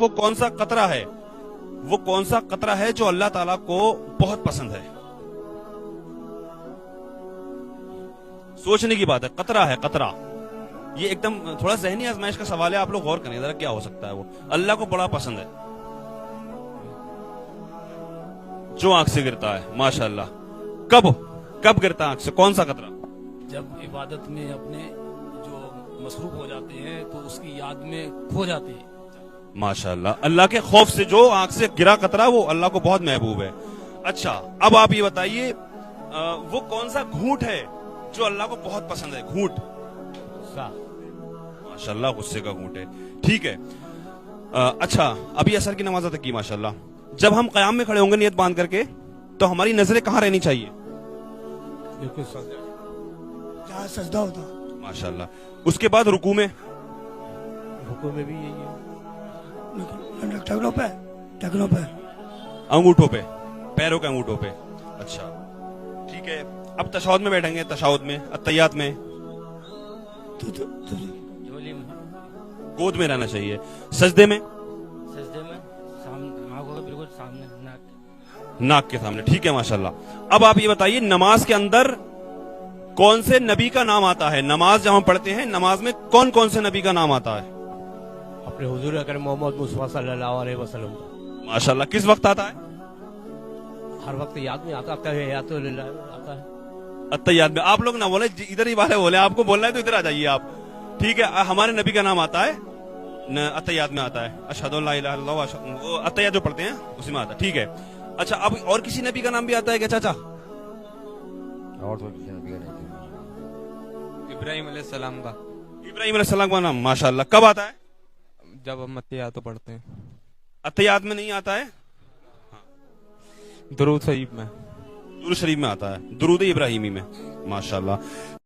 وہ کون سا قطرہ ہے، وہ کون سا قطرہ ہے جو اللہ تعالیٰ کو بہت پسند ہے؟ سوچنے کی بات ہے، قطرہ ہے، قطرہ. یہ ایک دم تھوڑا ذہنی آزمائش کا سوال ہے، آپ لوگ غور کریں ذرا کیا ہو سکتا ہے وہ اللہ کو بڑا پسند ہے. جو آنکھ سے گرتا ہے. ماشاءاللہ. کب گرتا ہے آنکھ سے؟ کون سا قطرہ؟ جب عبادت میں اپنے جو مصروف ہو جاتے ہیں تو اس کی یاد میں کھو جاتے ہیں. ماشاءاللہ. اللہ کے خوف سے جو آنکھ سے گرا قطرہ وہ اللہ کو بہت محبوب ہے. اچھا اب آپ یہ بتائیے وہ کون سا گھونٹ ہے جو اللہ کو بہت پسند ہے؟ گھونٹ. ماشاءاللہ غصے کا گھونٹ ہے. ٹھیک ہے. اچھا ابھی عصر کی نماز تک کی. ماشاءاللہ. جب ہم قیام میں کھڑے ہوں گے نیت باندھ کر کے تو ہماری نظریں کہاں رہنی چاہیے؟ جہاں سجدہ ہوتا. ماشاءاللہ. اس کے بعد رکوع میں بھی یہی ہے. ٹکنوں پہ انگوٹھوں پہ، پیروں کے انگوٹھوں پہ. اچھا ٹھیک ہے. اب تشہد میں بیٹھیں گے، تشہد میں، اتحیات میں گود میں رہنا چاہیے. سجدے میں بالکل سامنے ناک کے سامنے. ٹھیک ہے ماشاءاللہ. اب آپ یہ بتائیے نماز کے اندر کون سے نبی کا نام آتا ہے؟ نماز جب ہم پڑھتے ہیں نماز میں کون کون سے نبی کا نام آتا ہے؟ اپنے حضور اکرم محمد مصطفیٰ صلی اللہ علیہ وسلم. ماشاءاللہ. کس وقت آتا ہے؟ ہر وقت یاد میں آتا ہے. یاد آتا ہے اتحیات میں. آپ لوگ نہ بولے، ادھر ہی بارے بولے. آپ کو بولنا ہے تو ادھر آ جائیے آپ. ٹھیک ہے. ہمارے نبی کا نام آتا ہے اتحیات میں آتا ہے. اشہد ان لا الہ الا اللہ. وہ اتحیات جو پڑھتے ہیں اسی میں آتا ہے. ٹھیک ہے. اچھا اب اور کسی نبی کا نام بھی آتا ہے کیا چاچا؟ اور تو کسی نبی کا نہیں. ابراہیم علیہ السلام کا. ابراہیم علیہ السلام کا نام. ماشاءاللہ. کب آتا ہے؟ جب ہم اتحیات پڑھتے ہیں. اتحیات میں نہیں آتا ہے؟ درود شریف میں. درود شریف میں آتا ہے، درود ابراہیمی میں. ماشاءاللہ.